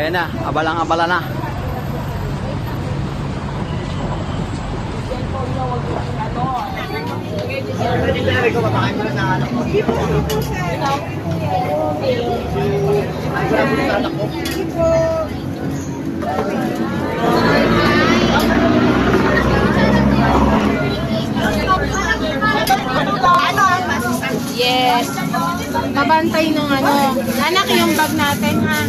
Ayan na, abalang-abala na. Yes. Mabantay ng ano. Anak, yung bag natin, ha?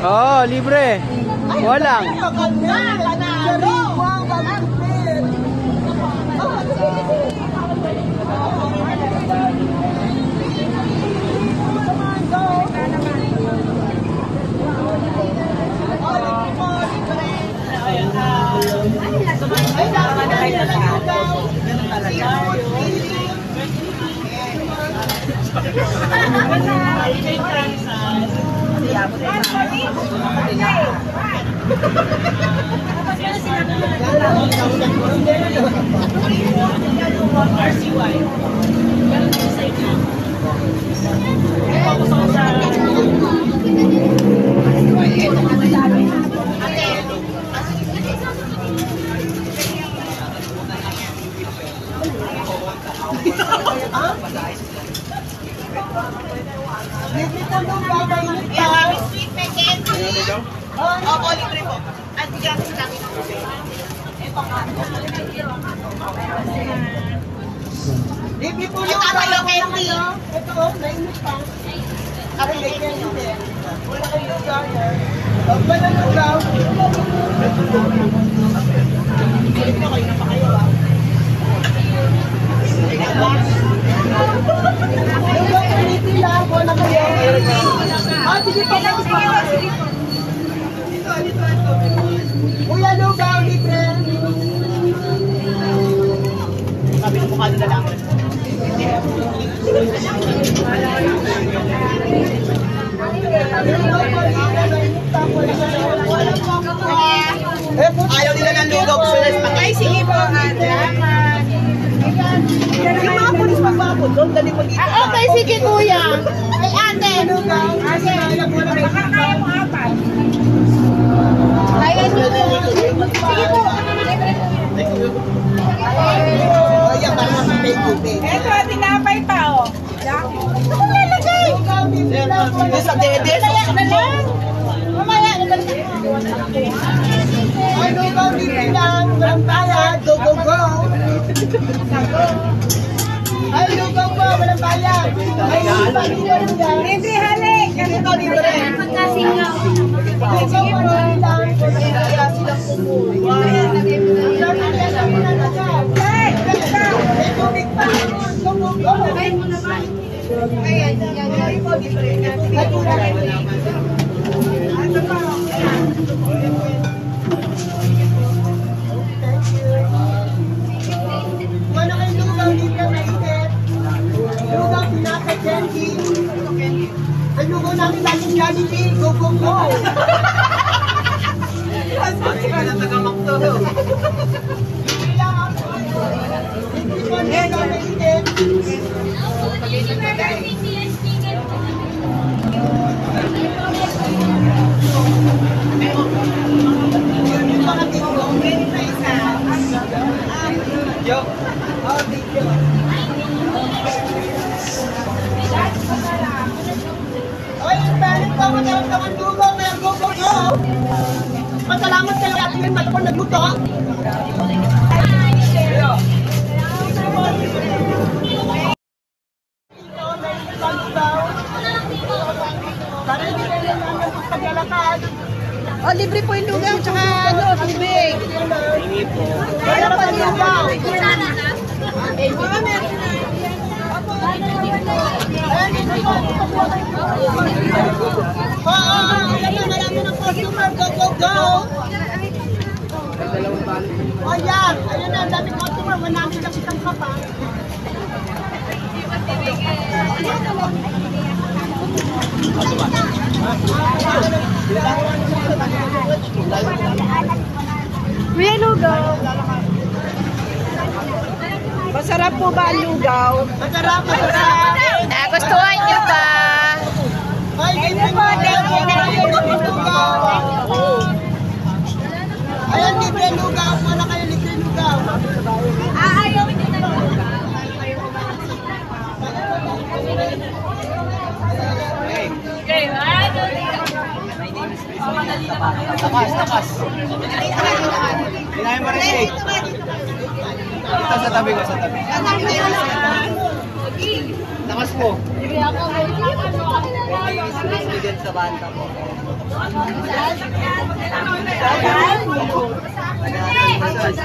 Oh, libre. Walang. Libre po yung candy. Ito, nainit pa. Ako may candy din. Wala kang lugaw. Pag wala lugaw, kayo na pa kayo ah. Lugaw, candy lang. Wala kayo. Ah, sige pa. Dito. Kuya lugaw, libre. Sabi ko mukha nila lang. Ayaw nila ng lugaw. Ay, sige po. Yung mga pulis magbabot doon, dali mo dito. Okay, sige kuya. Ay, ate. Makakaya mo apat. Kaya nyo. Sige po. Ayan, baka makapay-kupay. Eto, tinapay pa, oh. Ito kung nalagay. Sa dede. Mamaya na lang. Mamaya na lang. Ay, lugaw, libre lang. Walang bayad. Go, go, go. Ay, lugaw po. Walang bayad. Ay, lugaw. Libre, halik. Dito, libre. Pagkasingaw. Sige po. Kaya silang kumuha. May tubig pa. Go, go, go. Ayan, yan. Ano kayo lugaw dito na itit? Lugaw pinaka candy. Ang lugaw namin laging Jollibee. Go, go, go. Hindi na tagamakto. Hindi lang ako. Hindi ko lugaw na itit. Yung mga tingo, pwede na isa. Yo. Oh, video. Oy, balik po ako ng lugaw. Kaya go, go, go. Masalamat kayo at yung mata ko nagluto. Oh, libre po yung lugaw, tsaka ano, tubig. Wala pa lugaw. Marami ng customer. Go, go, go. Oh, yan. Ayun na, dami customer. 100 lang isang kapa. Kuya Lugaw. Masarap po ba ang lugaw? Masarap, masarap. Nagustuhan niyo ba? Ay, ganyan po. Ayan, libre lugaw. Wala kayo libre lugaw. Ayaw niyo na Takas. Kinain mo rin eh. Ito sa tabi ko, sa tabi. Takas po. Student sa banda po.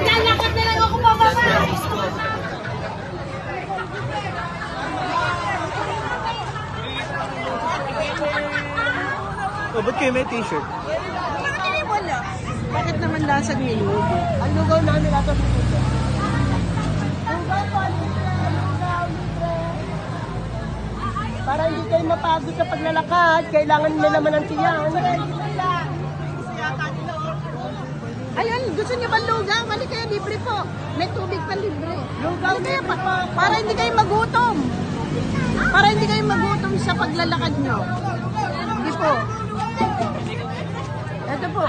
Lalakad na lang ako pababa. Oh, ba't kayo may t-shirt? Wala. Bakit naman lasag nilugo? Ang lugaw namin ito dito. Lugaw po, libre. Lugaw, libre. Para hindi kayo mapagod sa paglalakad, kailangan nila naman ng tiyan. Ayun, gusto niyo ba lugaw? Mali kayo, libre po. May tubig pa libre. Lugaw, libre po. Para hindi kayo magutom. Para hindi kayo magutom sa paglalakad nyo. Hindi po. Ito po.